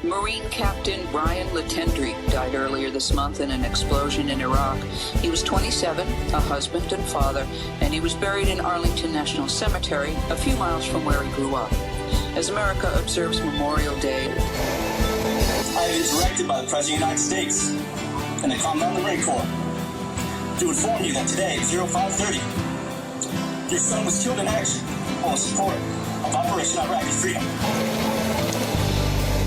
Marine Captain Brian Latendry died earlier this month in an explosion in Iraq. He was 27, a husband and father, and he was buried in Arlington National Cemetery, a few miles from where he grew up. As America observes Memorial Day, I have been directed by the President of the United States and the Commandant of the Marine Corps to inform you that today, 0530, your son was killed in action while in support of Operation Iraqi Freedom.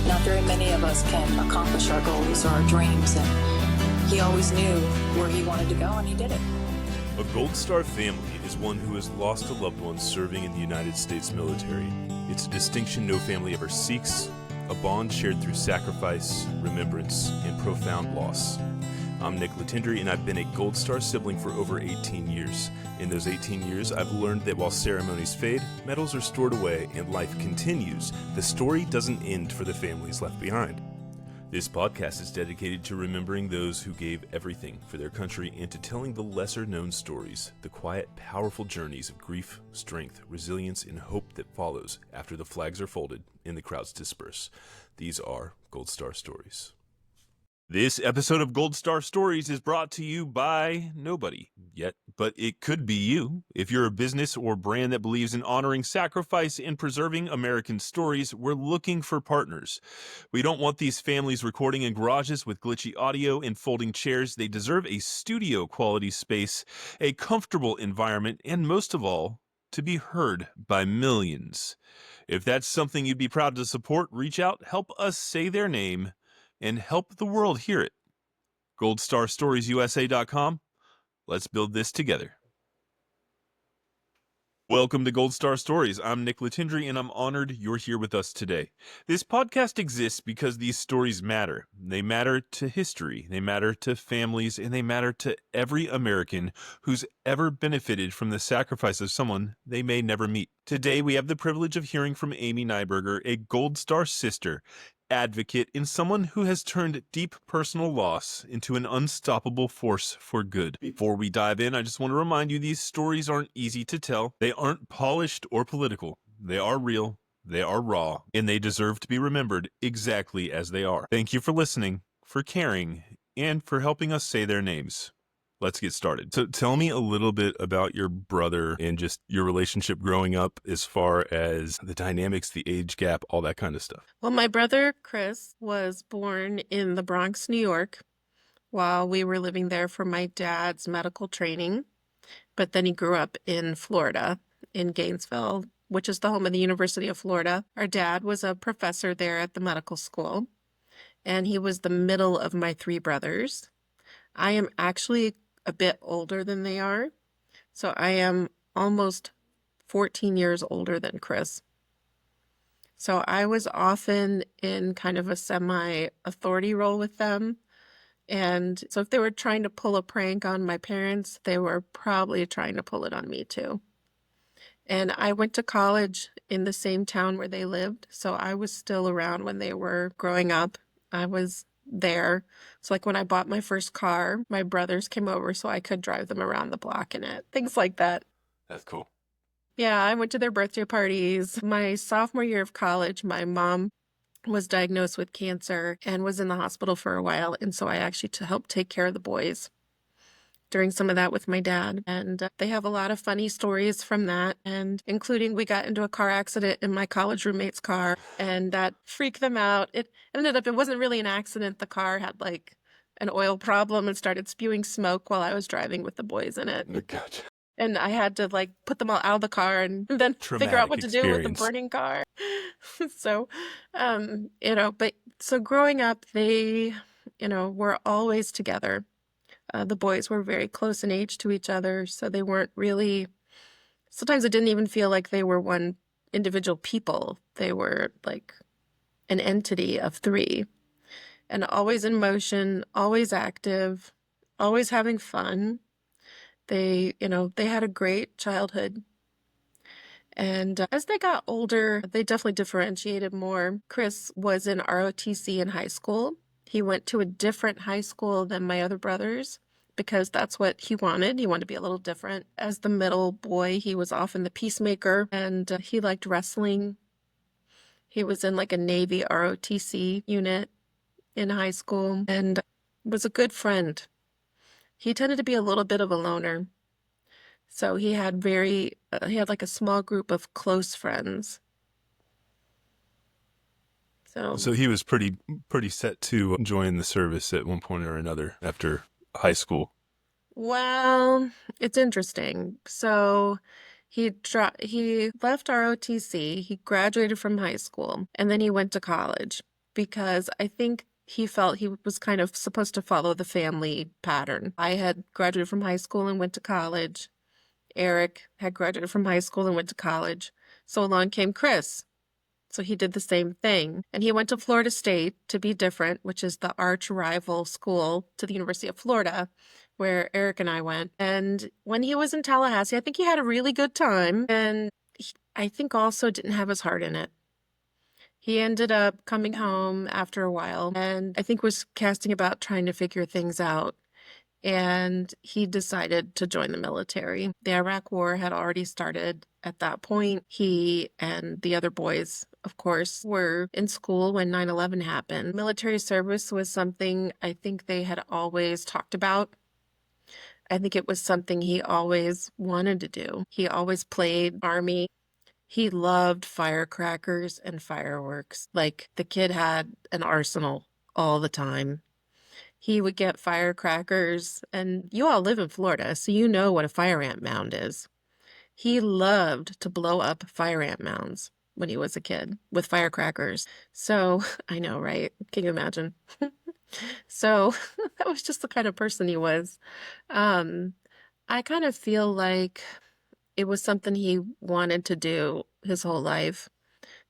Not very many of us can accomplish our goals or our dreams, and he always knew where he wanted to go, and he did it. A Gold Star family is one who has lost a loved one serving in the United States military. It's a distinction no family ever seeks, a bond shared through sacrifice, remembrance, and profound loss. I'm Nick Latendry, and I've been a Gold Star sibling for over 18 years. In those 18 years, I've learned that while ceremonies fade, medals are stored away, and life continues, the story doesn't end for the families left behind. This podcast is dedicated to remembering those who gave everything for their country and to telling the lesser-known stories, the quiet, powerful journeys of grief, strength, resilience, and hope that follows after the flags are folded and the crowds disperse. These are Gold Star Stories. This episode of Gold Star Stories is brought to you by nobody yet, but it could be you. If you're a business or brand that believes in honoring sacrifice and preserving American stories, we're looking for partners. We don't want these families recording in garages with glitchy audio and folding chairs. They deserve a studio quality space, a comfortable environment, and most of all, to be heard by millions. If that's something you'd be proud to support, reach out, help us say their name, and help the world hear it. GoldStarStoriesUSA.com. Let's build this together. Welcome to Gold Star Stories. I'm Nick Latendry, and I'm honored you're here with us today. This podcast exists because these stories matter. They matter to history, they matter to families, and they matter to every American who's ever benefited from the sacrifice of someone they may never meet. Today, we have the privilege of hearing from Amy Neiberger, a Gold Star sister, advocate, and someone who has turned deep personal loss into an unstoppable force for good. Before we dive in, I just want to remind you these stories aren't easy to tell. They aren't polished or political. They are real, they are raw, and they deserve to be remembered exactly as they are. Thank you for listening, for caring, and for helping us say their names. Let's get started. So tell me a little bit about your brother and just your relationship growing up as far as the dynamics, the age gap, all that kind of stuff. Well, my brother, Chris, was born in the Bronx, New York, while we were living there for my dad's medical training. But then he grew up in Florida, in Gainesville, which is the home of the University of Florida. Our dad was a professor there at the medical school, and he was the middle of my three brothers. I am actually a bit older than they are. So I am almost 14 years older than Chris. So I was often in kind of a semi-authority role with them. And so if they were trying to pull a prank on my parents, they were probably trying to pull it on me too. And I went to college in the same town where they lived. So I was still around when they were growing up. I was there. So like when I bought my first car, my brothers came over so I could drive them around the block in it. Things like that. That's cool. Yeah, I went to their birthday parties. My sophomore year of college, my mom was diagnosed with cancer and was in the hospital for a while. And so I actually helped take care of the boys during some of that with my dad. And they have a lot of funny stories from that, and including we got into a car accident in my college roommate's car, and that freaked them out. It wasn't really an accident. The car had like an oil problem and started spewing smoke while I was driving with the boys in it. Gotcha. And I had to like put them all out of the car and then figure out what to do with the burning car. So, but so growing up, they, were always together. The boys were very close in age to each other, so they weren't really, sometimes it didn't even feel like they were one individual people. They were like an entity of three, and always in motion, always active, always having fun. They had a great childhood. And as they got older, they definitely differentiated more. Chris was in ROTC in high school. He went to a different high school than my other brothers because that's what he wanted. He wanted to be a little different. As the middle boy, he was often the peacemaker, and he liked wrestling. He was in like a Navy ROTC unit in high school and was a good friend. He tended to be a little bit of a loner. So he had he had like a small group of close friends. So he was pretty set to join the service at one point or another after high school. Well, it's interesting. So he left ROTC, he graduated from high school, and then he went to college because I think he felt he was kind of supposed to follow the family pattern. I had graduated from high school and went to college. Eric had graduated from high school and went to college. So along came Chris. So he did the same thing. And he went to Florida State to be different, which is the arch rival school to the University of Florida, where Eric and I went. And when he was in Tallahassee, I think he had a really good time. And I think also didn't have his heart in it. He ended up coming home after a while and I think was casting about trying to figure things out. And he decided to join the military. The Iraq War had already started at that point. He and the other boys, of course, were in school when 9/11 happened. Military service was something I think they had always talked about. I think it was something he always wanted to do. He always played Army. He loved firecrackers and fireworks. Like the kid had an arsenal all the time. He would get firecrackers, and you all live in Florida, so you know what a fire ant mound is. He loved to blow up fire ant mounds when he was a kid with firecrackers. So, I know, right? Can you imagine? So, that was just the kind of person he was. I kind of feel like it was something he wanted to do his whole life,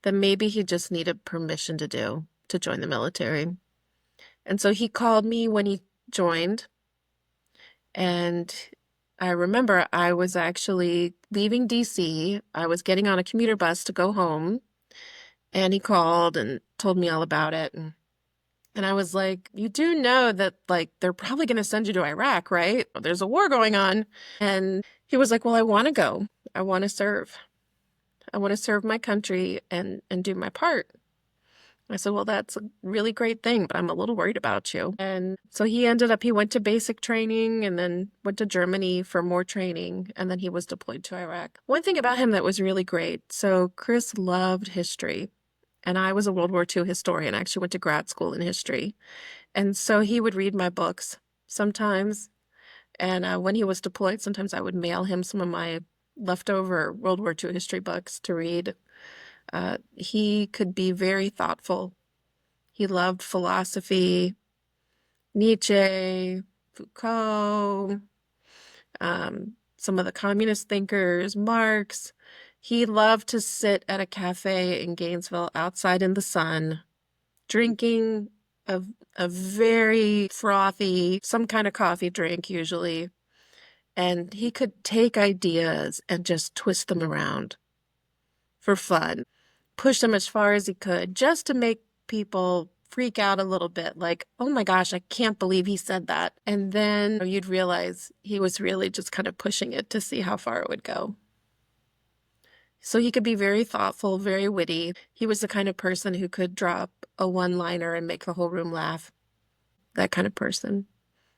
that maybe he just needed permission to do, to join the military. And so he called me when he joined, and I remember I was actually leaving DC. I was getting on a commuter bus to go home, and he called and told me all about it. And I was like, you do know that, like, they're probably going to send you to Iraq, right? There's a war going on. And he was like, well, I want to go. I want to serve. I want to serve my country and do my part. I said, well, that's a really great thing, but I'm a little worried about you. And so he went to basic training and then went to Germany for more training. And then he was deployed to Iraq. One thing about him that was really great. So Chris loved history. And I was a World War II historian. I actually went to grad school in history. And so he would read my books sometimes. And when he was deployed, sometimes I would mail him some of my leftover World War II history books to read. He could be very thoughtful. He loved philosophy, Nietzsche, Foucault, some of the communist thinkers, Marx. He loved to sit at a cafe in Gainesville outside in the sun, drinking a very frothy, some kind of coffee drink usually. And he could take ideas and just twist them around for fun. Push them as far as he could just to make people freak out a little bit, like, oh my gosh, I can't believe he said that. And then you'd realize he was really just kind of pushing it to see how far it would go. So he could be very thoughtful, very witty. He was the kind of person who could drop a one-liner and make the whole room laugh. That kind of person.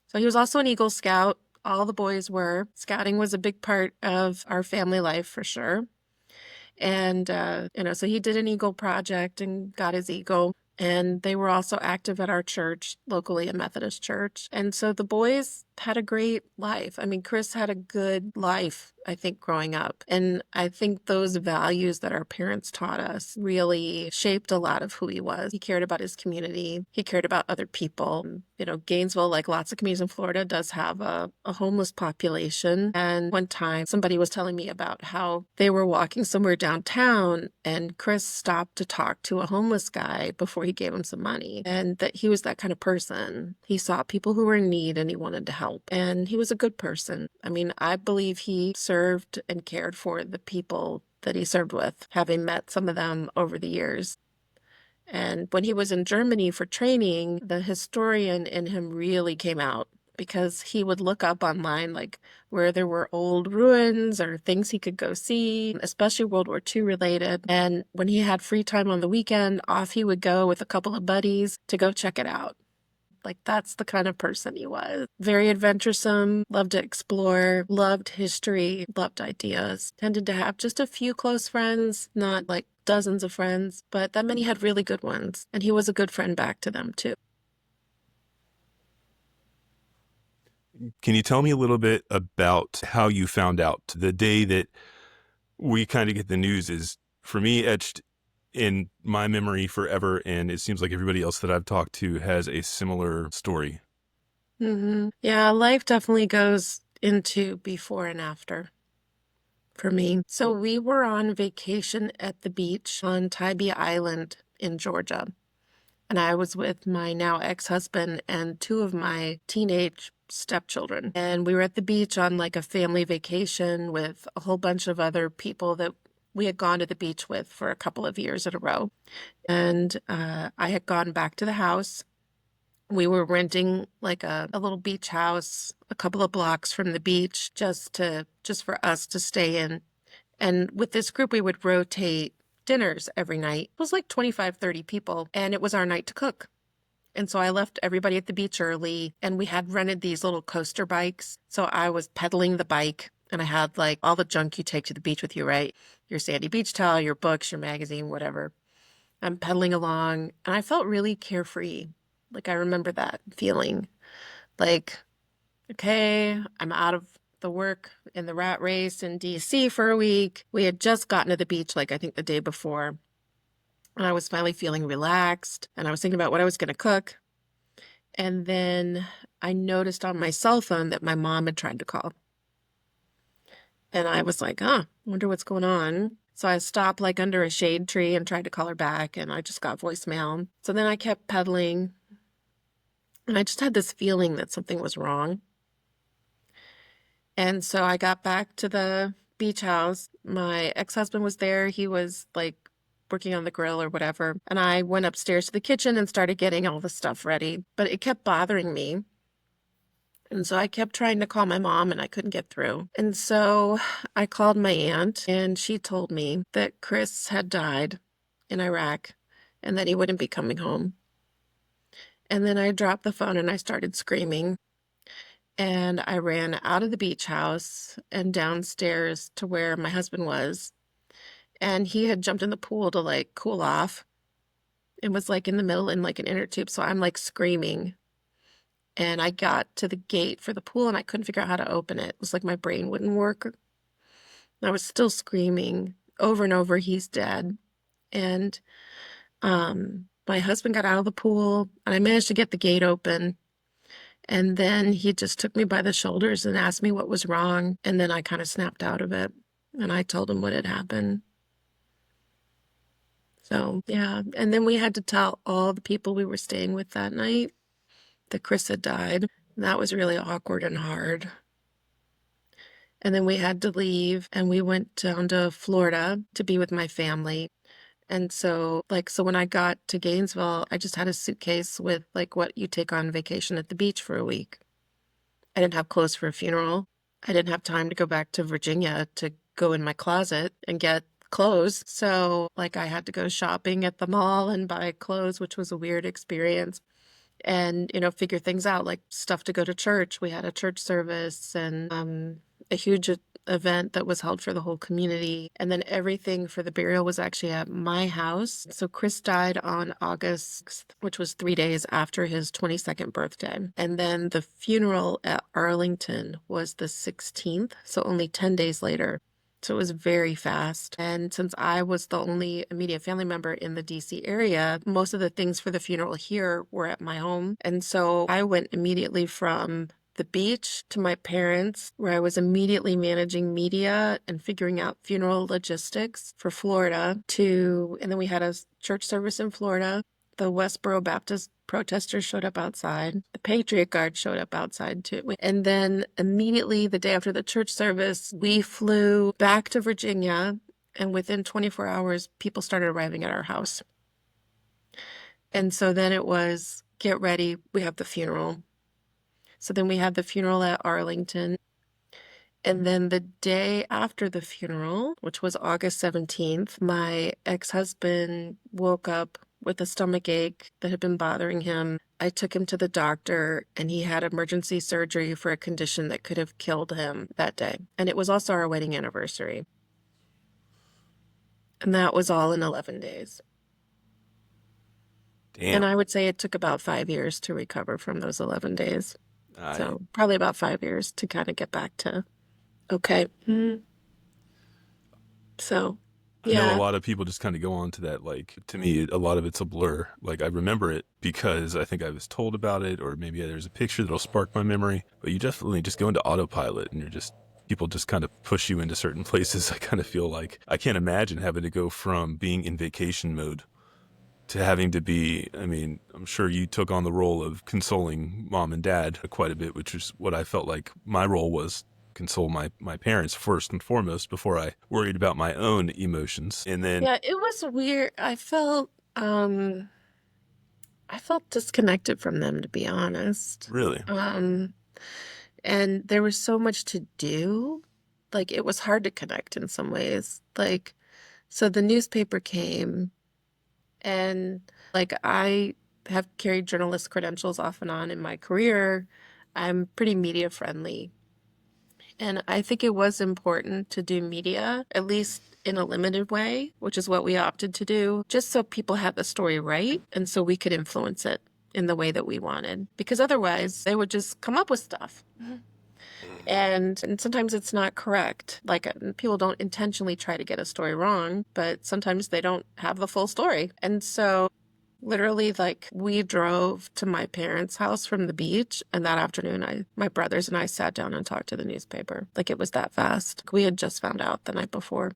So he was also an Eagle Scout. All the boys were. Scouting was a big part of our family life for sure. And, so he did an Eagle project and got his Eagle. And they were also active at our church, locally a Methodist church. And so the boys had a great life. I mean, Chris had a good life, I think, growing up. And I think those values that our parents taught us really shaped a lot of who he was. He cared about his community. He cared about other people. Gainesville, like lots of communities in Florida, does have a homeless population. And one time somebody was telling me about how they were walking somewhere downtown and Chris stopped to talk to a homeless guy before he gave him some money. And that he was that kind of person. He saw people who were in need and he wanted to help. And he was a good person. I mean, I believe he served and cared for the people that he served with, having met some of them over the years. And when he was in Germany for training, the historian in him really came out because he would look up online like where there were old ruins or things he could go see, especially World War II related. And when he had free time on the weekend, off he would go with a couple of buddies to go check it out. Like, that's the kind of person he was. Very adventuresome, loved to explore, loved history, loved ideas. Tended to have just a few close friends, not like dozens of friends, but that meant he had really good ones. And he was a good friend back to them too. Can you tell me a little bit about how you found out? The day that we kind of get the news is, for me, etched in my memory forever, and it seems like everybody else that I've talked to has a similar story. Yeah, life definitely goes into before and after for me. So we were on vacation at the beach on Tybee Island in Georgia. And I was with my now ex-husband and two of my teenage stepchildren. And we were at the beach on like a family vacation with a whole bunch of other people that we had gone to the beach with for a couple of years in a row. And I had gone back to the house. We were renting like a little beach house a couple of blocks from the beach just for us to stay in. And with this group, we would rotate dinners every night. It was like 25, 30 people, and it was our night to cook. And so I left everybody at the beach early, and we had rented these little coaster bikes. So I was pedaling the bike, and I had like all the junk you take to the beach with you, right? Your sandy beach towel, your books, your magazine, whatever. I'm pedaling along, and I felt really carefree. Like, I remember that feeling like, okay, I'm out of the work in the rat race in DC for a week. We had just gotten to the beach, like I think the day before. And I was finally feeling relaxed, and I was thinking about what I was going to cook. And then I noticed on my cell phone that my mom had tried to call. And I was like, I wonder what's going on. So I stopped like under a shade tree and tried to call her back, and I just got voicemail. So then I kept pedaling, and I just had this feeling that something was wrong. And so I got back to the beach house. My ex-husband was there. He was like working on the grill or whatever. And I went upstairs to the kitchen and started getting all the stuff ready. But it kept bothering me. And so I kept trying to call my mom, and I couldn't get through. And so I called my aunt, and she told me that Chris had died in Iraq and that he wouldn't be coming home. And then I dropped the phone and I started screaming. And I ran out of the beach house and downstairs to where my husband was. And he had jumped in the pool to like cool off. It was like in the middle in like an inner tube. So I'm like screaming. And I got to the gate for the pool, and I couldn't figure out how to open it. It was like my brain wouldn't work. I was still screaming over and over, he's dead. And my husband got out of the pool, and I managed to get the gate open. And then he just took me by the shoulders and asked me what was wrong. And then I kind of snapped out of it, and I told him what had happened. So, yeah. And then we had to tell all the people we were staying with that night that Chris had died. And that was really awkward and hard. And then we had to leave, and we went down to Florida to be with my family. And so when I got to Gainesville, I just had a suitcase with like what you take on vacation at the beach for a week. I didn't have clothes for a funeral. I didn't have time to go back to Virginia to go in my closet and get clothes. So like I had to go shopping at the mall and buy clothes, which was a weird experience. And, figure things out, like stuff to go to church. We had a church service and a huge event that was held for the whole community. And then everything for the burial was actually at my house. So Chris died on August 6th, which was 3 days after his 22nd birthday. And then the funeral at Arlington was the 16th, so only 10 days later. So it was very fast. And since I was the only immediate family member in the DC area, most of the things for the funeral here were at my home. And so I went immediately from the beach to my parents', where I was immediately managing media and figuring out funeral logistics for Florida, and then we had a church service in Florida. The Westboro Baptist protesters showed up outside. The Patriot Guard showed up outside too. And then immediately the day after the church service, we flew back to Virginia, and within 24 hours, people started arriving at our house. And so then it was, get ready, we have the funeral. So then we had the funeral at Arlington. And then the day after the funeral, which was August 17th, my ex-husband woke up with a stomach ache that had been bothering him. I took him to the doctor, and he had emergency surgery for a condition that could have killed him that day. And it was also our wedding anniversary. And that was all in 11 days. Damn. And I would say it took about 5 years to recover from those 11 days. I, So probably about 5 years to kind of get back to okay. So, I know a yeah. lot of people just kind of go on to that. Like, to me, a lot of it's a blur. Like, I remember it because I think I was told about it, or maybe there's a picture that'll spark my memory. But you definitely just go into autopilot, and people just kind of push you into certain places. I kind of feel like I can't imagine having to go from being in vacation mode to having to be, I mean, I'm sure you took on the role of consoling mom and dad quite a bit, which is what I felt like my role was. Console my parents first and foremost before I worried about my own emotions. And then Yeah, it was weird. I felt disconnected from them, to be honest. really, And there was so much to do. Like, it was hard to connect in some ways. Like, so the newspaper came, and like, I have carried journalist credentials off and on in my career. I'm pretty media friendly. And I think it was important to do media, at least in a limited way, which is what we opted to do, just so people had the story right and so we could influence it in the way that we wanted. Because otherwise, they would just come up with stuff. And sometimes it's not correct. Like, people don't intentionally try to get a story wrong, but sometimes they don't have the full story. And so literally, like, we drove to my parents' house from the beach, and that afternoon, my brothers and I sat down and talked to the newspaper. Like, it was that fast. We had just found out the night before.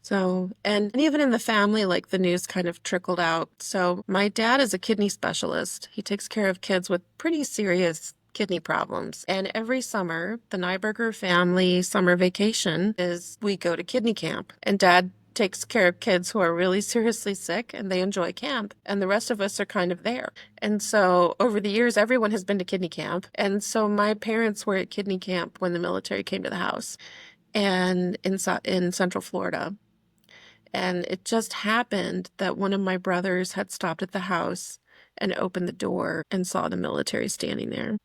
So, and even in the family, like, the news kind of trickled out. So my dad is a kidney specialist. He takes care of kids with pretty serious kidney problems. And every summer, the Neiberger family summer vacation is we go to kidney camp. And Dad takes care of kids who are really seriously sick, and they enjoy camp, and the rest of us are kind of there. And so over the years, everyone has been to kidney camp. And so my parents were at kidney camp when the military came to the house, and in Central Florida. And it just happened that one of my brothers had stopped at the house and opened the door and saw the military standing there.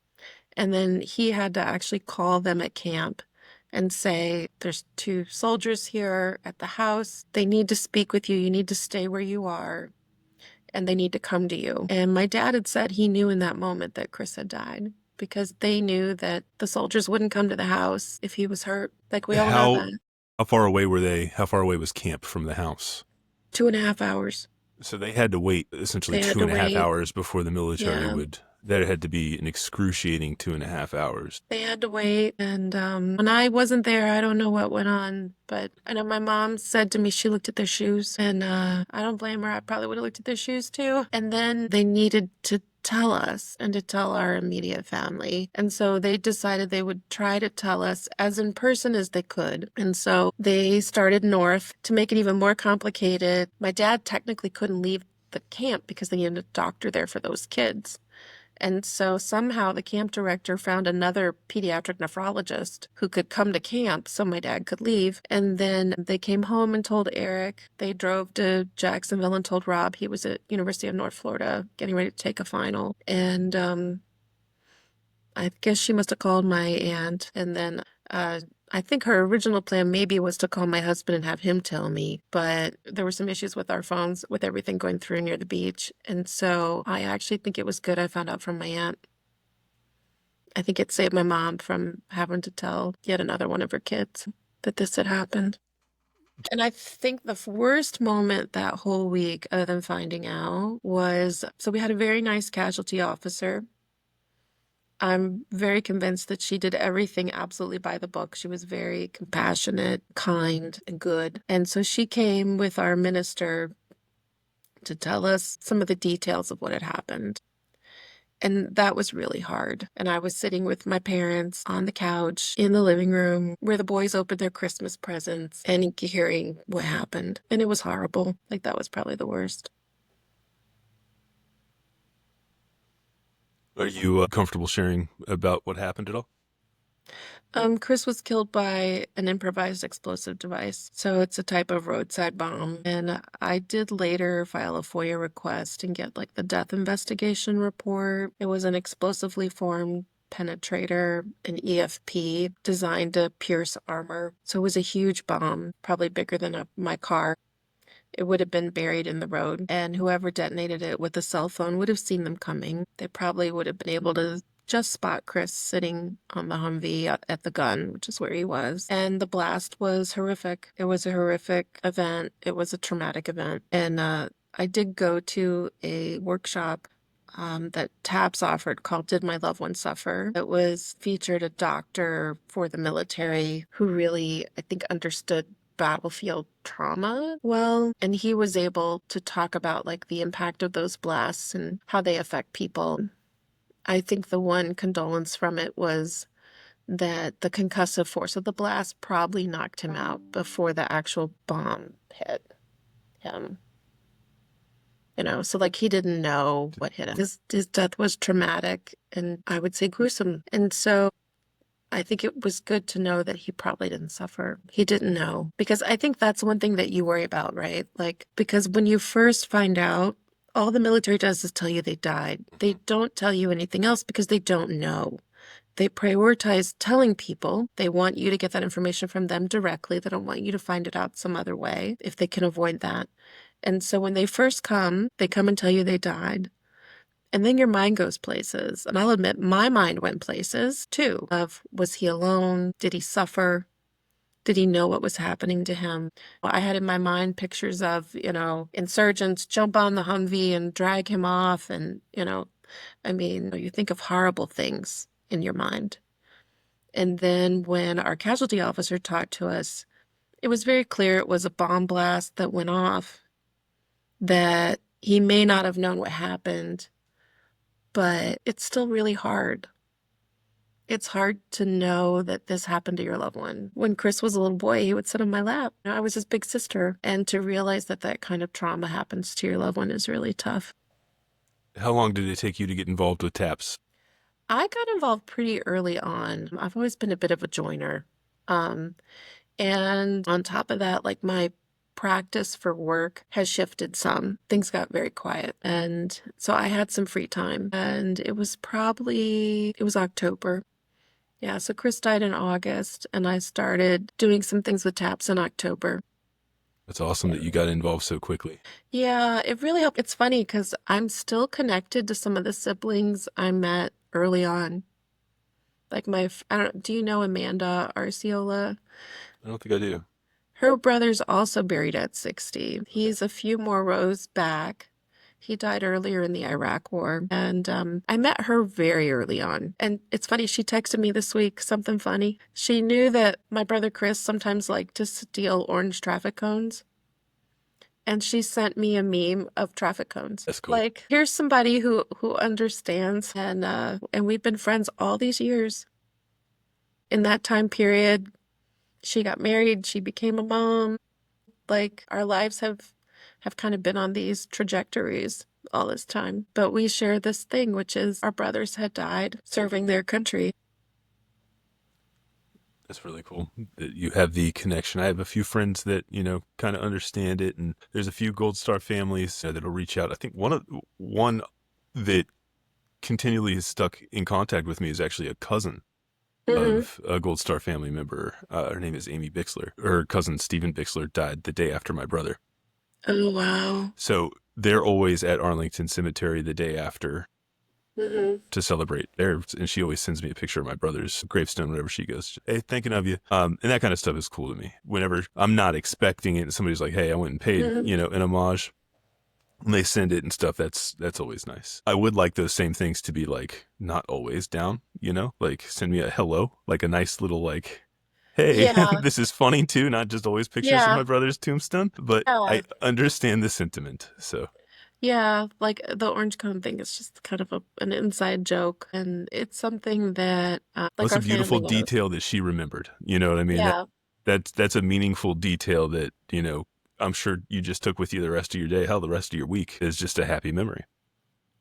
And then he had to actually call them at camp and say, there's 2 soldiers here at the house. They need to speak with you. You need to stay where you are, and they need to come to you. And my dad had said he knew in that moment that Chris had died, because they knew that the soldiers wouldn't come to the house if he was hurt. Like, we all know that. how far away were they? How far away was camp from the house? 2.5 hours. So they had to wait essentially They had two to and a half wait. hours before the military Yeah. would. That had to be an excruciating 2.5 hours. They had to wait. And when I wasn't there, I don't know what went on. But I know my mom said to me she looked at their shoes. And I don't blame her. I probably would have looked at their shoes too. And then they needed to tell us and to tell our immediate family. And so they decided they would try to tell us as in person as they could. And so they started north. To make it even more complicated, my dad technically couldn't leave the camp because they needed a doctor there for those kids. And so somehow the camp director found another pediatric nephrologist who could come to camp so my dad could leave. And then they came home and told Eric. They drove to Jacksonville and told Rob. He was at University of North Florida getting ready to take a final. And I guess she must have called my aunt. And then I think her original plan maybe was to call my husband and have him tell me, but there were some issues with our phones with everything going through near the beach. And so I actually think it was good I found out from my aunt. I think it saved my mom from having to tell yet another one of her kids that this had happened. And I think the worst moment that whole week, other than finding out, was, so we had a very nice casualty officer. I'm very convinced that she did everything absolutely by the book. She was very compassionate, kind, and good. And so she came with our minister to tell us some of the details of what had happened. And that was really hard. And I was sitting with my parents on the couch in the living room where the boys opened their Christmas presents and hearing what happened. And it was horrible. Like, that was probably the worst. Are you comfortable sharing about what happened at all? Chris was killed by an improvised explosive device. So it's a type of roadside bomb. And I did later file a FOIA request and get like the death investigation report. It was an explosively formed penetrator, an EFP designed to pierce armor. So it was a huge bomb, probably bigger than my car. It would have been buried in the road, and whoever detonated it with a cell phone would have seen them coming. They probably would have been able to just spot Chris sitting on the Humvee at the gun, which is where he was. And the blast was horrific. It was a horrific event. It was a traumatic event. And I did go to a workshop that TAPS offered called Did My Loved One Suffer? It was featured a doctor for the military who really, I think, understood battlefield trauma well, and he was able to talk about like the impact of those blasts and how they affect people. I think the one condolence from it was that the concussive force of the blast probably knocked him out before the actual bomb hit him. So like he didn't know what hit him. His death was traumatic and I would say gruesome. And so I think it was good to know that he probably didn't suffer. He didn't know. Because I think that's one thing that you worry about, right? Like, because when you first find out, all the military does is tell you they died. They don't tell you anything else because they don't know. They prioritize telling people. They want you to get that information from them directly. They don't want you to find it out some other way if they can avoid that. And so when they first come, they come and tell you they died. And then your mind goes places. And I'll admit, my mind went places too. Of, was he alone? Did he suffer? Did he know what was happening to him? I had in my mind pictures of, insurgents jump on the Humvee and drag him off. And, you think of horrible things in your mind. And then when our casualty officer talked to us, it was very clear it was a bomb blast that went off, that he may not have known what happened. But it's still really hard. It's hard to know that this happened to your loved one. When Chris was a little boy, he would sit on my lap. I was his big sister. And to realize that that kind of trauma happens to your loved one is really tough. How long did it take you to get involved with TAPS? I got involved pretty early on. I've always been a bit of a joiner. And on top of that, like my practice for work has shifted some. Things got very quiet. And so I had some free time. And it was October. Yeah, so Chris died in August and I started doing some things with TAPS in October. That's awesome that you got involved so quickly. Yeah, it really helped. It's funny because I'm still connected to some of the siblings I met early on. Like do you know Amanda Arciola? I don't think I do. Her brother's also buried at 60. He's a few more rows back. He died earlier in the Iraq War. And I met her very early on. And it's funny, she texted me this week something funny. She knew that my brother Chris sometimes liked to steal orange traffic cones. And she sent me a meme of traffic cones. That's cool. Like, here's somebody who understands. And we've been friends all these years. In that time period, she got married, she became a mom. Like, our lives have kind of been on these trajectories all this time. But we share this thing, which is our brothers had died serving their country. That's really cool that you have the connection. I have a few friends that, kind of understand it. And there's a few Gold Star families that'll reach out. I think one that continually is stuck in contact with me is actually a cousin of a Gold Star family member. Her name is Amy Bixler. Her cousin, Stephen Bixler, died the day after my brother. Oh, wow. So they're always at Arlington Cemetery the day after to celebrate there. And she always sends me a picture of my brother's gravestone whenever she goes, hey, thinking of you. And that kind of stuff is cool to me. Whenever I'm not expecting it, somebody's like, hey, I went and paid, an homage. And they send it and stuff. That's always nice. I would like those same things to be like not always down, like send me a hello, like a nice little like, hey, Yeah. this is funny too, not just always pictures of my brother's tombstone. But Yeah. I understand the sentiment. So Yeah, like the orange cone thing is just kind of an inside joke. And it's something that like that's our a beautiful family knows. detail that she remembered. You know what I mean? Yeah. That's a meaningful detail that, I'm sure you just took with you the rest of your day. Hell, the rest of your week is just a happy memory.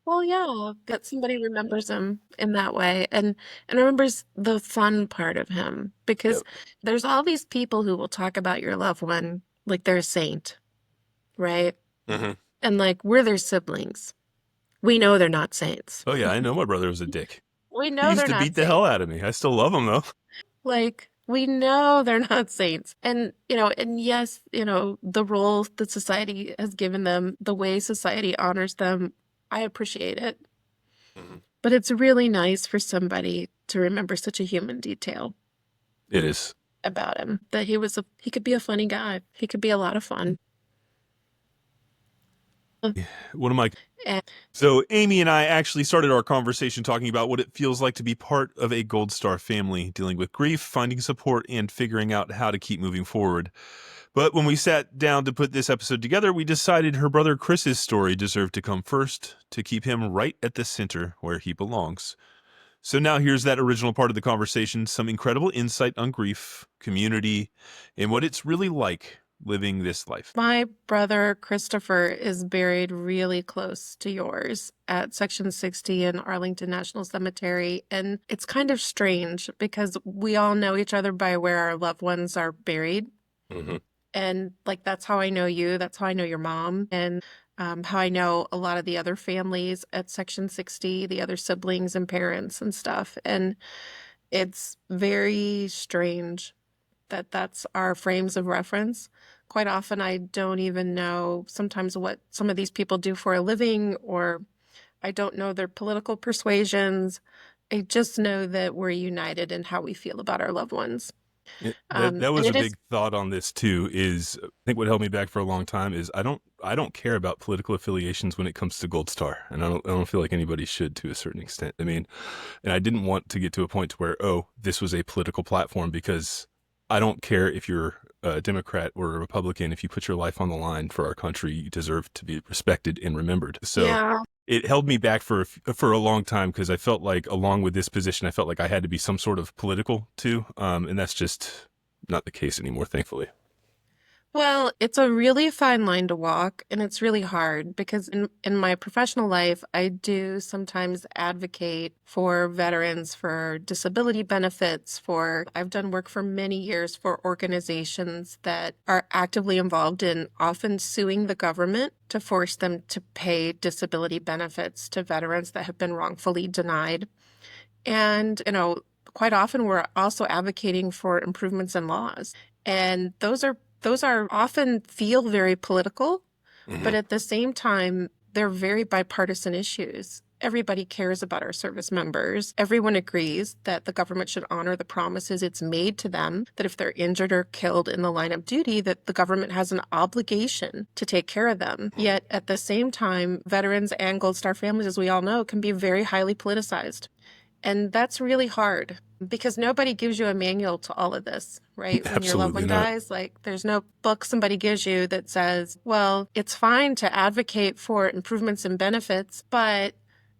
Well, yeah, that somebody remembers him in that way and remembers the fun part of him because Yep. there's all these people who will talk about your loved one like they're a saint, right? Hmm. And like we're their siblings. We know they're not saints. Oh yeah, I know my brother was a dick. We He know used they're to not beat the hell saints. out of me. I still love him though. Like we know they're not saints. And and yes, the role that society has given them, the way society honors them, I appreciate it. Mhm. But it's really nice for somebody to remember such a human detail It is. about him, that he could be a funny guy. He could be a lot of fun. One of my And So Amy and I actually started our conversation talking about what it feels like to be part of a Gold Star family, dealing with grief, finding support, and figuring out how to keep moving forward. But when we sat down to put this episode together, we decided her brother Chris's story deserved to come first to keep him right at the center where he belongs. So now here's that original part of the conversation, some incredible insight on grief, community, and what it's really like living this life. my brother Christopher is buried really close to yours at Section 60 in Arlington National Cemetery. And it's kind of strange because we all know each other by where our loved ones are buried. Mm-hmm. And like that's how I know you. That's how I know your mom. And how I know a lot of the other families at Section 60, the other siblings and parents and stuff. And it's very strange that that's our frames of reference. Quite often, I don't even know sometimes what some of these people do for a living, or I don't know their political persuasions. I just know that we're united in how we feel about our loved ones. That And was a it is, big thought on this too. Is I think what held me back for a long time is I don't care about political affiliations when it comes to Gold Star, and I don't feel like anybody should to a certain extent. I mean, and I didn't want to get to a point where this was a political platform, because I don't care if you're a Democrat or a Republican. If you put your life on the line for our country, you deserve to be respected and remembered. So yeah. it held me back for a long time, because I felt like, along with this position, I felt like I had to be some sort of political too, and that's just not the case anymore, thankfully. Well, it's a really fine line to walk, and it's really hard because in my professional life, I do sometimes advocate for veterans for disability benefits, I've done work for many years for organizations that are actively involved in often suing the government to force them to pay disability benefits to veterans that have been wrongfully denied. And, quite often we're also advocating for improvements in laws. And those are often feel very political, but at the same time, they're very bipartisan issues. Everybody cares about our service members. Everyone agrees that the government should honor the promises it's made to them, that if they're injured or killed in the line of duty, that the government has an obligation to take care of them. Yet at the same time, veterans and Gold Star families, as we all know, can be very highly politicized. And that's really hard because nobody gives you a manual to all of this, right? When your loved Absolutely one not. dies, like there's no book somebody gives you that says, well, it's fine to advocate for improvements in benefits, but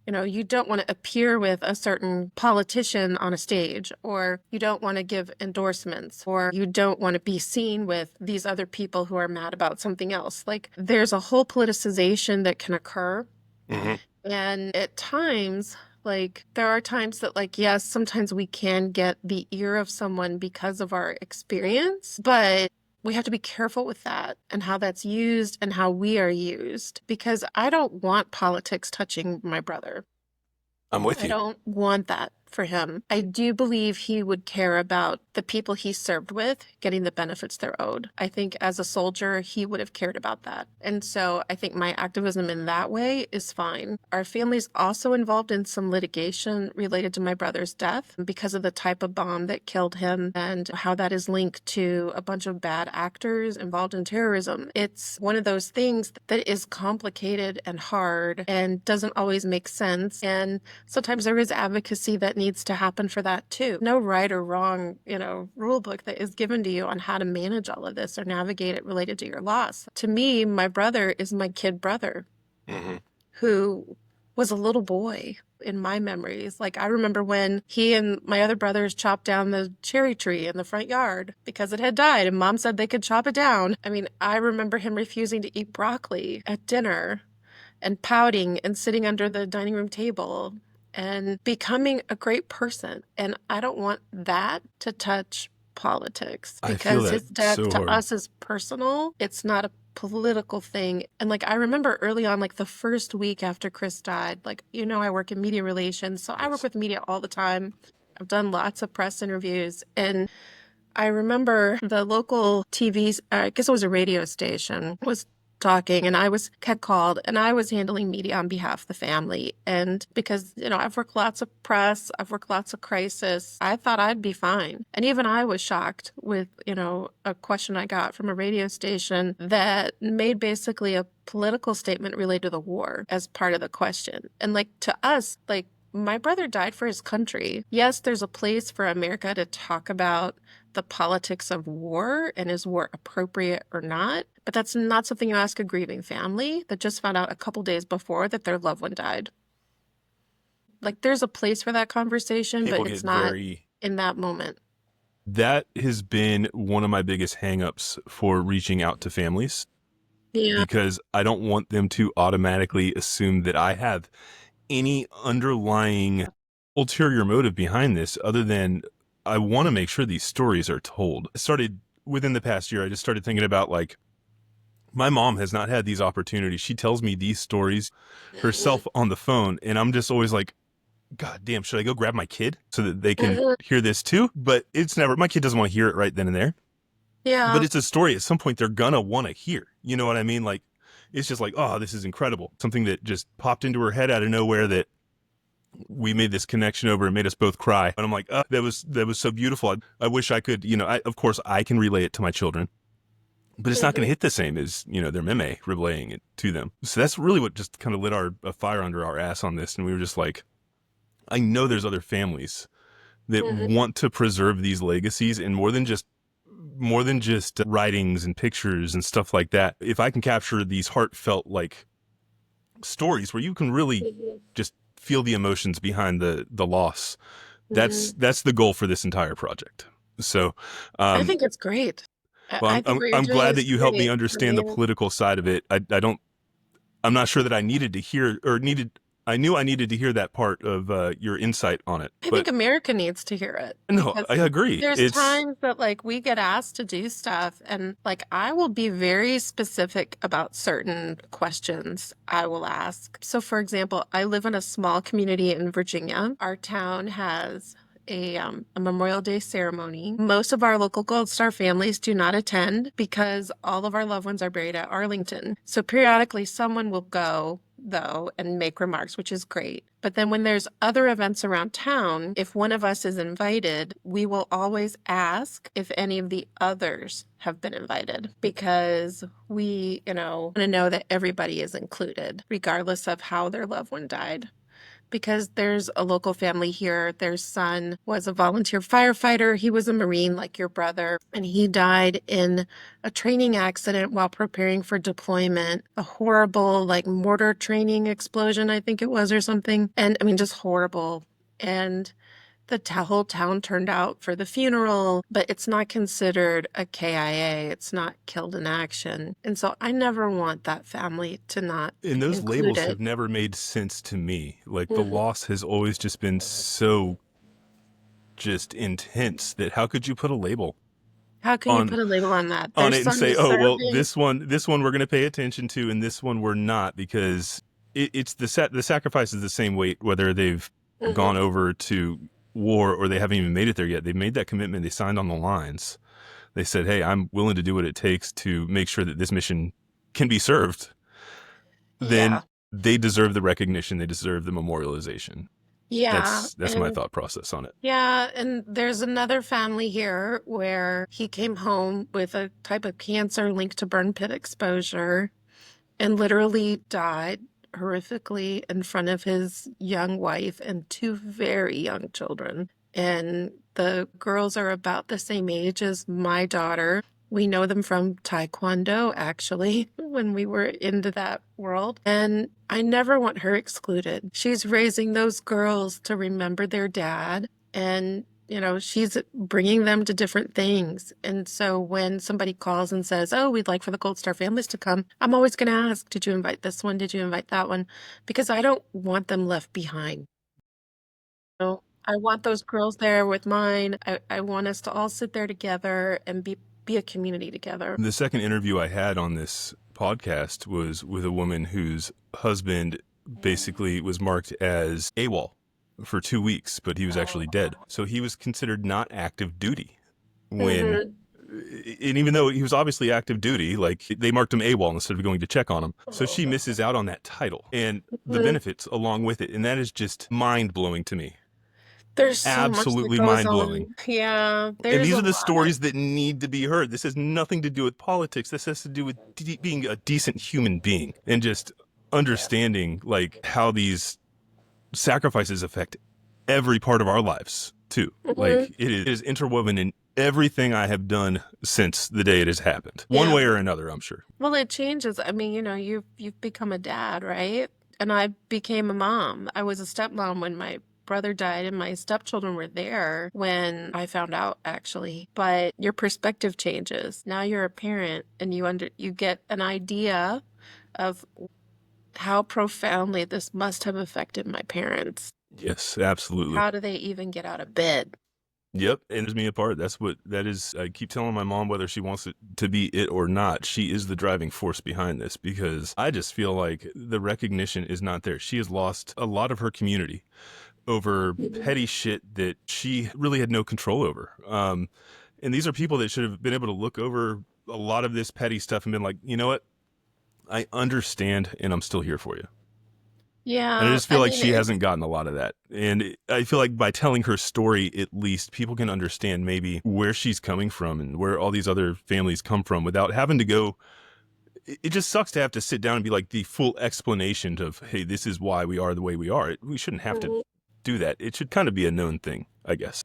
you don't want to appear with a certain politician on a stage, or you don't want to give endorsements, or you don't want to be seen with these other people who are mad about something else. Like there's a whole politicization that can occur. Mm-hmm. And at times, like, there are times that, like, yes, sometimes we can get the ear of someone because of our experience, but we have to be careful with that and how that's used and how we are used because I don't want politics touching my brother. I'm with I you. don't want that for him. I do believe he would care about the people he served with getting the benefits they're owed. I think as a soldier, he would have cared about that. And so I think my activism in that way is fine. Our family's also involved in some litigation related to my brother's death because of the type of bomb that killed him and how that is linked to a bunch of bad actors involved in terrorism. It's one of those things that is complicated and hard and doesn't always make sense. And sometimes there is advocacy that needs to happen for that too. No right or wrong, rule book that is given to you on how to manage all of this or navigate it related to your loss. To me, my brother is my kid brother who was a little boy in my memories. Like I remember when he and my other brothers chopped down the cherry tree in the front yard because it had died and mom said they could chop it down. I mean, I remember him refusing to eat broccoli at dinner and pouting and sitting under the dining room table and becoming a great person. And I don't want that to touch politics I feel because that his death so to hard. us is personal. It's not a political thing. And like I remember early on, like the first week after Chris died, like, I work in media relations, so I work Yes. with media all the time. I've done lots of press interviews, and I remember the local TV, I guess it was a radio station, was talking, and had called, and I was handling media on behalf of the family. And because, I've worked lots of press, I've worked lots of crisis, I thought I'd be fine. And even I was shocked with, a question I got from a radio station that made basically a political statement related to the war as part of the question. And like to us, like, my brother died for his country. Yes, there's a place for America to talk about the politics of war and is war appropriate or not, but that's not something you ask a grieving family that just found out a couple days before that their loved one died. Like there's a place for that conversation, People but it's get not very... in that moment. That has been one of my biggest hangups for reaching out to families, Yeah. because I don't want them to automatically assume that I have any underlying ulterior motive behind this other than I want to make sure these stories are told. I started within the past year, I just started thinking about like, my mom has not had these opportunities. She tells me these stories herself on the phone, and I'm just always like, God damn, should I go grab my kid so that they can hear this too? But it's never, my kid doesn't want to hear it right then and there. Yeah. But it's a story at some point they're gonna want to hear. You know what I mean? Like, it's just like, oh, this is incredible. Something that just popped into her head out of nowhere that we made this connection over and made us both cry. And I'm like, oh, that was so beautiful. I wish I could, of course I can relay it to my children, but it's not going to hit the same as, their meme relaying it to them. So that's really what just kind of lit a fire under our ass on this. And we were just like, I know there's other families that want to preserve these legacies, and more than just writings and pictures and stuff like that. If I can capture these heartfelt like stories where you can really just feel the emotions behind the loss, that's the goal for this entire project. So I think it's great. well, I think what you're I'm doing glad is that you helped me great. understand the political side of it. I'm not sure that I needed to hear I knew I needed to hear that part of your insight on it. I think America needs to hear it. No, because I agree. There's times that like we get asked to do stuff, and like I will be very specific about certain questions I will ask. So for example, I live in a small community in Virginia. Our town has a Memorial Day ceremony. Most of our local Gold Star families do not attend because all of our loved ones are buried at Arlington. So periodically someone will go though and make remarks, which is great. But then when there's other events around town, if one of us is invited, we will always ask if any of the others have been invited, because we, want to know that everybody is included, regardless of how their loved one died. Because there's a local family here. Their son was a volunteer firefighter. He was a Marine like your brother, and he died in a training accident while preparing for deployment. A horrible like mortar training explosion, I think it was, or something. And I mean, just horrible. And the whole town turned out for the funeral, but it's not considered a KIA. It's not killed in action. And so I never want that family to not And those include labels it. have never made sense to me. Like the loss has always just been so just intense that how could you put a label How can you put a label on that? on Their it and son say, is oh, well, serving. this one we're going to pay attention to, and this one we're not, because it's the sacrifice is the same weight, whether they've gone over to war or they haven't even made it there yet. They've made that commitment. They signed on the lines. They said, hey, I'm willing to do what it takes to make sure that this mission can be served. Then Yeah. they deserve the recognition. They deserve the memorialization. Yeah. That's my and- thought process on it. Yeah, and there's another family here where he came home with a type of cancer linked to burn pit exposure and literally died horrifically in front of his young wife and two very young children. And the girls are about the same age as my daughter. We know them from Taekwondo, actually, when we were into that world. And I never want her excluded. She's raising those girls to remember their dad. And she's bringing them to different things. And so when somebody calls and says, oh, we'd like for the Gold Star families to come, I'm always going to ask, did you invite this one? Did you invite that one? Because I don't want them left behind. I want those girls there with mine. I want us to all sit there together and be a community together. The second interview I had on this podcast was with a woman whose husband basically was marked as AWOL for 2 weeks, but he was actually dead. So he was considered not active duty when, and even though he was obviously active duty, like they marked him AWOL instead of going to check on him. So she misses out on that title and the benefits along with it. And that is just mind blowing to me. There's so absolutely much that goes mind-blowing. on. Yeah, And there's these a are the lot. stories that need to be heard. This has nothing to do with politics. This has to do with being a decent human being and just understanding like how these sacrifices affect every part of our lives too. Like it is interwoven in everything I have done since the day it has happened, one way or another, I'm sure. Well, it changes. I mean, you've become a dad, right? And I became a mom. I was a stepmom when my brother died, and my stepchildren were there when I found out, actually. But your perspective changes. Now you're a parent, and you get an idea of how profoundly this must have affected my parents. Yes, absolutely. How do they even get out of bed? Yep, and tears me apart. That is. I keep telling my mom whether she wants it to be it or not, she is the driving force behind this, because I just feel like the recognition is not there. She has lost a lot of her community over petty shit that she really had no control over. And these are people that should have been able to look over a lot of this petty stuff and been like, you know what? I understand, and I'm still here for you. Yeah. And I just feel like she hasn't gotten a lot of that. And I feel like by telling her story, at least people can understand maybe where she's coming from and where all these other families come from without having to go. It just sucks to have to sit down and be like the full explanation of, hey, this is why we are the way we are. We shouldn't have to do that. It should kind of be a known thing, I guess.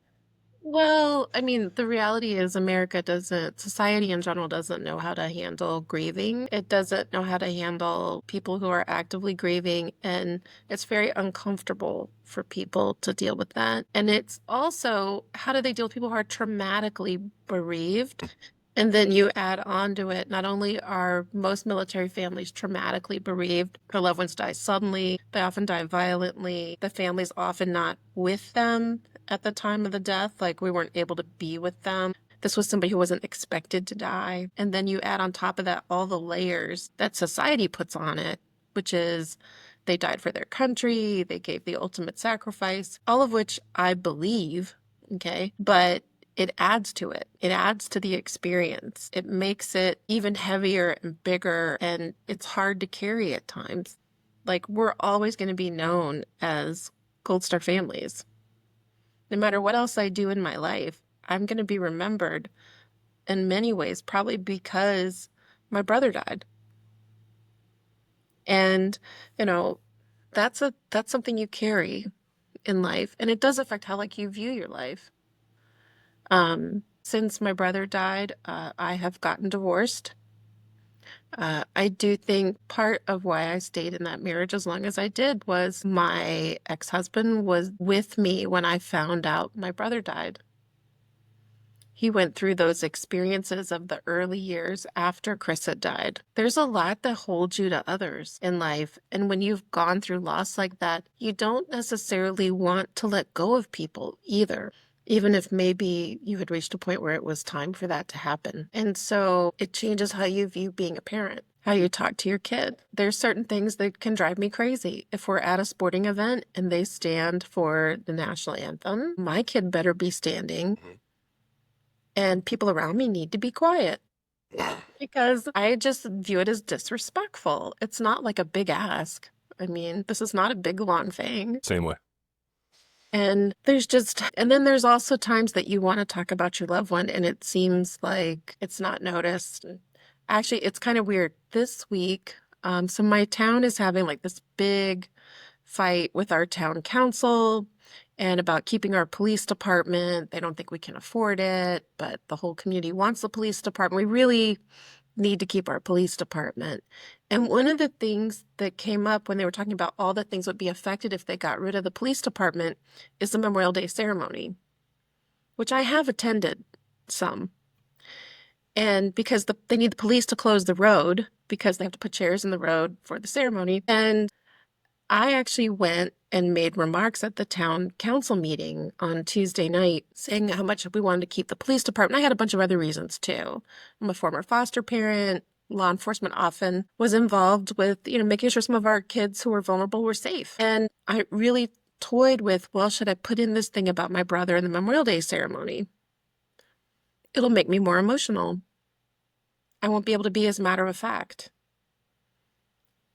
Well, I mean, the reality is society in general doesn't know how to handle grieving. It doesn't know how to handle people who are actively grieving, and it's very uncomfortable for people to deal with that. And it's also, how do they deal with people who are traumatically bereaved? And then you add on to it, not only are most military families traumatically bereaved, their loved ones die suddenly, they often die violently, the family's often not with them at the time of the death, like we weren't able to be with them. This was somebody who wasn't expected to die. And then you add on top of that all the layers that society puts on it, which is they died for their country, they gave the ultimate sacrifice, all of which I believe, okay? But it adds to it. It adds to the experience. It makes it even heavier and bigger, and it's hard to carry at times. Like, we're always going to be known as Gold Star families. No matter what else I do in my life, I'm going to be remembered in many ways, probably because my brother died. And, that's something you carry in life, and it does affect how you view your life. Since my brother died, I have gotten divorced. I do think part of why I stayed in that marriage as long as I did was my ex-husband was with me when I found out my brother died. He went through those experiences of the early years after Chris had died. There's a lot that holds you to others in life. And when you've gone through loss like that, you don't necessarily want to let go of people either, even if maybe you had reached a point where it was time for that to happen. And so it changes how you view being a parent, how you talk to your kid. There's certain things that can drive me crazy. If we're at a sporting event and they stand for the national anthem, my kid better be standing. And people around me need to be quiet because I just view it as disrespectful. It's not like a big ask. I mean, this is not a big, long thing. Same way. And then there's also times that you want to talk about your loved one and it seems like it's not noticed. Actually, it's kind of weird. This week, so my town is having this big fight with our town council and about keeping our police department. They don't think we can afford it, but the whole community wants the police department. We really need to keep our police department. And one of the things that came up when they were talking about all the things would be affected if they got rid of the police department is the Memorial Day ceremony. which I have attended some. And because they need the police to close the road because they have to put chairs in the road for the ceremony. And I actually went and made remarks at the town council meeting on Tuesday night saying how much we wanted to keep the police department. I had a bunch of other reasons too. I'm a former foster parent. Law enforcement often was involved with, making sure some of our kids who were vulnerable were safe. And I really toyed with, well, should I put in this thing about my brother in the Memorial Day ceremony? It'll make me more emotional. I won't be able to be as matter of fact.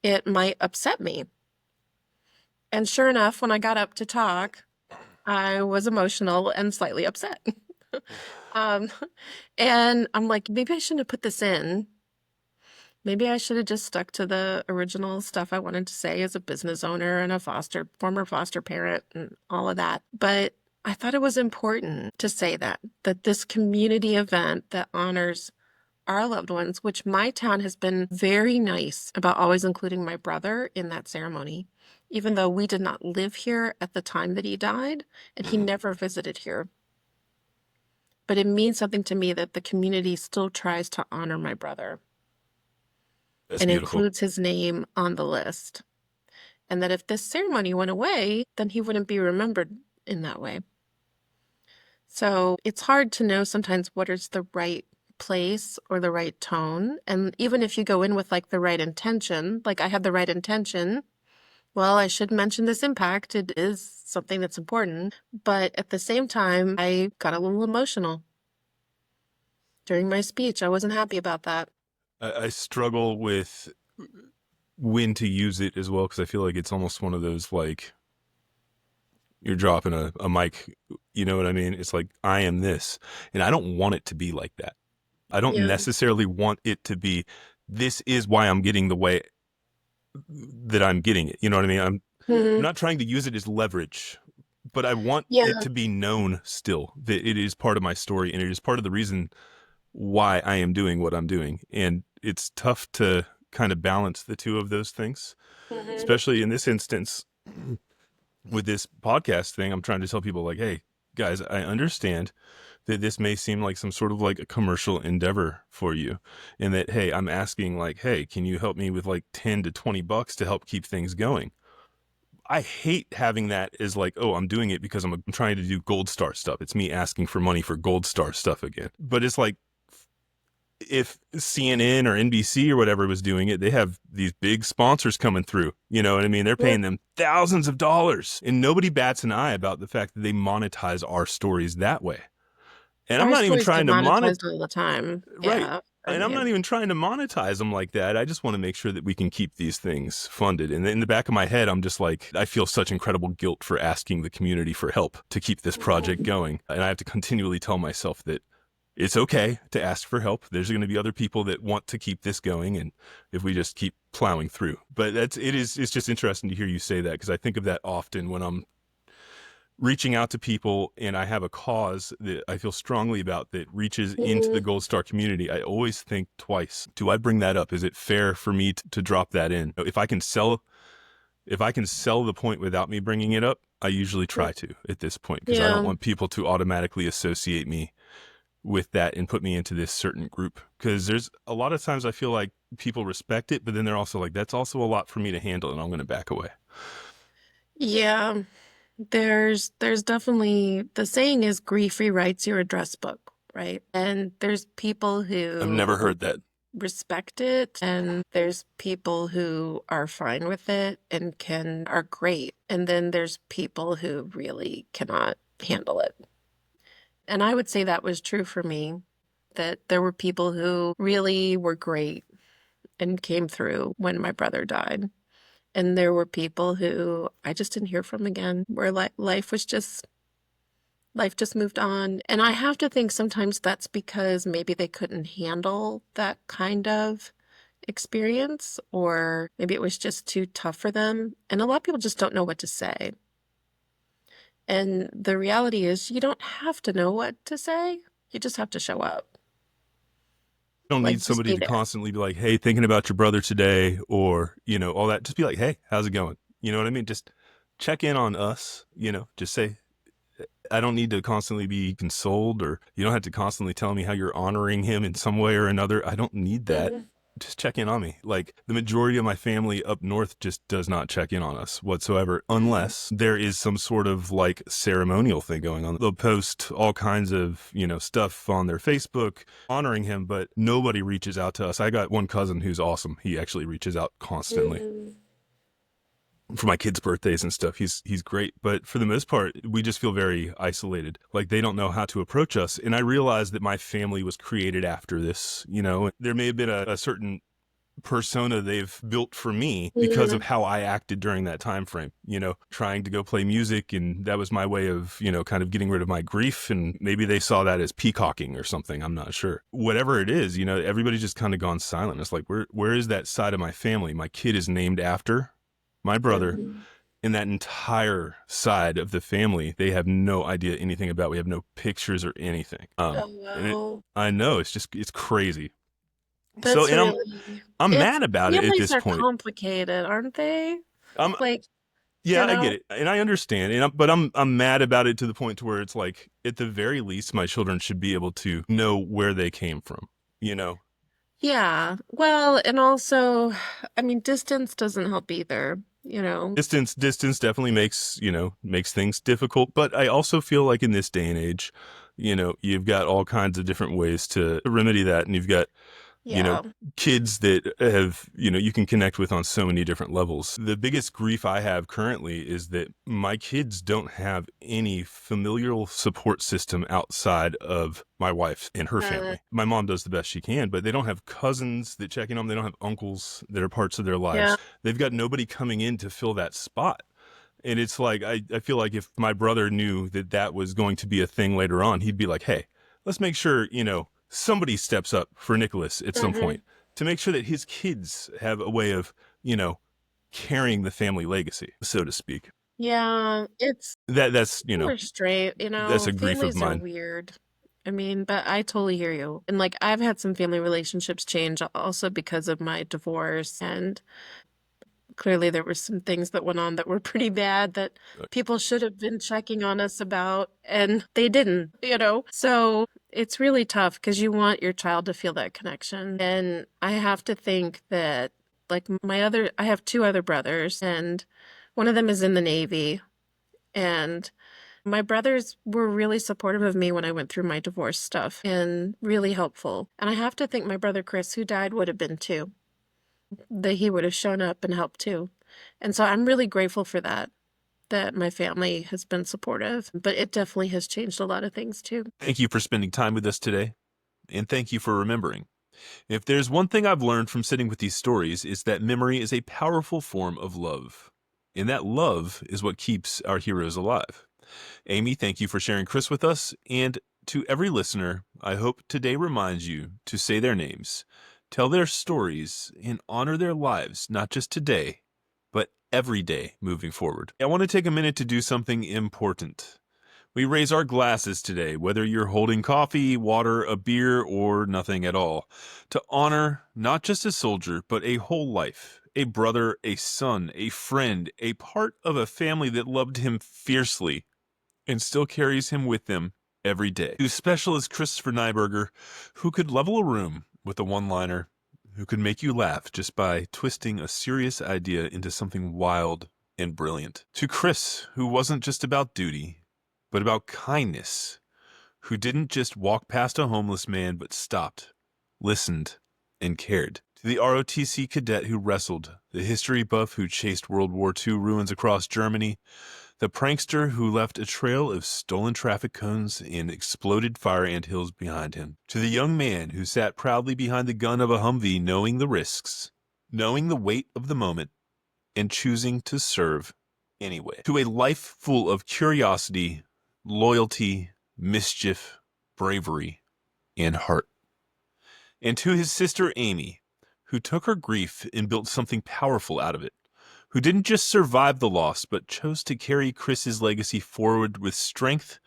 It might upset me. And sure enough, when I got up to talk, I was emotional and slightly upset. And I'm like, maybe I shouldn't have put this in. Maybe I should have just stuck to the original stuff I wanted to say as a business owner and a former foster parent and all of that. But I thought it was important to say that this community event that honors our loved ones, which my town has been very nice about always including my brother in that ceremony, even though we did not live here at the time that he died and he never visited here. But it means something to me that the community still tries to honor my brother. That's and beautiful. Includes his name on the list. And that if this ceremony went away, then he wouldn't be remembered in that way. So it's hard to know sometimes what is the right place or the right tone. And even if you go in with like the right intention, like I had the right intention, well, I should mention this impact. It is something that's important. But at the same time, I got a little emotional during my speech. I wasn't happy about that. I struggle with when to use it as well, because I feel like it's almost one of those, like, you're dropping a mic, you know what I mean? It's like, I am this. And I don't want it to be like that. I don't necessarily want it to be, this is why I'm getting the way that I'm getting it. You know what I mean? I'm not trying to use it as leverage, but I want it to be known still that it is part of my story and it is part of the reason why I am doing what I'm doing. And it's tough to kind of balance the two of those things, especially in this instance with this podcast thing. I'm trying to tell people like, hey guys, I understand that this may seem like some sort of like a commercial endeavor for you, and that, hey, I'm asking like, hey, can you help me with like 10 to 20 bucks to help keep things going? I hate having that as like, oh, I'm doing it because I'm trying to do Gold Star stuff. It's me asking for money for Gold Star stuff again. But it's like, if CNN or NBC or whatever was doing it, they have these big sponsors coming through. You know what I mean? They're paying them thousands of dollars, and nobody bats an eye about the fact that they monetize our stories that way. And I'm not even trying to monetize all the time. Right. Yeah, and I'm not even trying to monetize them like that. I just want to make sure that we can keep these things funded. And in the back of my head, I'm just like, I feel such incredible guilt for asking the community for help to keep this project going. And I have to continually tell myself that it's okay to ask for help. There's going to be other people that want to keep this going, and if we just keep plowing through. But it's just interesting to hear you say that, because I think of that often when I'm reaching out to people and I have a cause that I feel strongly about that reaches into the Gold Star community. I always think twice. Do I bring that up? Is it fair for me to drop that in? If I can sell the point without me bringing it up, I usually try to at this point, because I don't want people to automatically associate me with that and put me into this certain group. Because there's a lot of times I feel like people respect it, but then they're also like, that's also a lot for me to handle, and I'm going to back away. Yeah. There's definitely, the saying is grief rewrites your address book, right? And there's people who I've never heard that. Respect it, and there's people who are fine with it and are great. And then there's people who really cannot handle it. And I would say that was true for me, that there were people who really were great and came through when my brother died. And there were people who I just didn't hear from again, where life just moved on. And I have to think sometimes that's because maybe they couldn't handle that kind of experience, or maybe it was just too tough for them. And a lot of people just don't know what to say. And the reality is, you don't have to know what to say. You just have to show up. You don't need somebody to constantly be like, hey, thinking about your brother today, or, all that. Just be like, hey, how's it going? You know what I mean? Just check in on us, just say, I don't need to constantly be consoled, or you don't have to constantly tell me how you're honoring him in some way or another. I don't need that. Just check in on me. Like, the majority of my family up north just does not check in on us whatsoever, unless there is some sort of like ceremonial thing going on. They'll post all kinds of, stuff on their Facebook honoring him, but nobody reaches out to us. I got one cousin who's awesome. He actually reaches out constantly for my kids' birthdays and stuff. He's great. But for the most part, we just feel very isolated. Like, they don't know how to approach us. And I realized that my family was created after this. There may have been a certain persona they've built for me because of how I acted during that time frame, trying to go play music. And that was my way of, kind of getting rid of my grief. And maybe they saw that as peacocking or something. I'm not sure. Whatever it is, everybody's just kind of gone silent. It's like, where is that side of my family my kid is named after? My brother, and that entire side of the family, they have no idea anything about. We have no pictures or anything. I know, it's crazy. That's and I'm mad about it at families this are point. complicated, aren't they? Yeah, I get it, and I understand, but I'm mad about it to the point to where it's like, at the very least, my children should be able to know where they came from. Yeah. Well, and also, distance doesn't help either. Distance definitely makes things difficult. But I also feel like in this day and age, you've got all kinds of different ways to remedy that. And you've got, kids that have, you can connect with on so many different levels. The biggest grief I have currently is that my kids don't have any familial support system outside of my wife and her family. My mom does the best she can, but they don't have cousins that check in on them. They don't have uncles that are parts of their lives. Yeah. They've got nobody coming in to fill that spot. And it's like, I feel like if my brother knew that was going to be a thing later on, he'd be like, hey, let's make sure, somebody steps up for Nicholas at some point to make sure that his kids have a way of, carrying the family legacy, so to speak. Yeah, That's, restraint, that's a grief of families mine. are weird. But I totally hear you. And like, I've had some family relationships change also because of my divorce, and clearly there were some things that went on that were pretty bad that people should have been checking on us about, and they didn't, So it's really tough because you want your child to feel that connection. And I have to think that, like, I have two other brothers, and one of them is in the Navy. And my brothers were really supportive of me when I went through my divorce stuff, and really helpful. And I have to think my brother Chris, who died, would have been too. That he would have shown up and helped too. And so I'm really grateful for that my family has been supportive, but it definitely has changed a lot of things too. Thank you for spending time with us today, and thank you for remembering. If there's one thing I've learned from sitting with these stories, is that memory is a powerful form of love, and that love is what keeps our heroes alive. Amy, thank you for sharing Chris with us, and to every listener, I hope today reminds you to say their names, tell their stories, and honor their lives, not just today, but every day moving forward. I want to take a minute to do something important. We raise our glasses today, whether you're holding coffee, water, a beer, or nothing at all, to honor not just a soldier, but a whole life, a brother, a son, a friend, a part of a family that loved him fiercely and still carries him with them every day. Who's special is Christopher Neiberger, who could level a room with a one-liner, who could make you laugh just by twisting a serious idea into something wild and brilliant. To Chris, who wasn't just about duty, but about kindness, who didn't just walk past a homeless man, but stopped, listened, and cared. To the ROTC cadet who wrestled, the history buff who chased World War II ruins across Germany, the prankster who left a trail of stolen traffic cones and exploded fire ant hills behind him. To the young man who sat proudly behind the gun of a Humvee, knowing the risks, knowing the weight of the moment, and choosing to serve anyway. To a life full of curiosity, loyalty, mischief, bravery, and heart. And to his sister Amy, who took her grief and built something powerful out of it, who didn't just survive the loss, but chose to carry Chris's legacy forward with strength,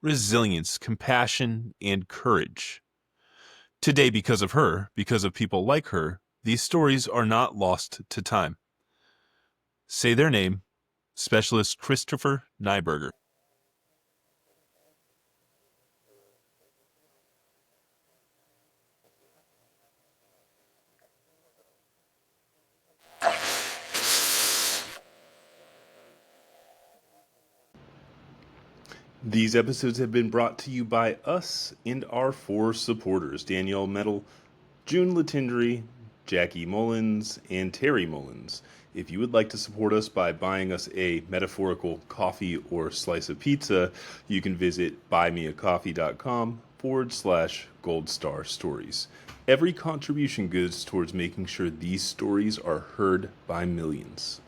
resilience, compassion, and courage. Today, because of her, because of people like her, these stories are not lost to time. Say their name, Specialist Christopher Neiberger. These episodes have been brought to you by us and our 4 supporters: Danielle Metal, June Latendry, Jackie Mullins, and Terry Mullins. If you would like to support us by buying us a metaphorical coffee or slice of pizza, you can visit buymeacoffee.com/goldstarstories. Every contribution goes towards making sure these stories are heard by millions.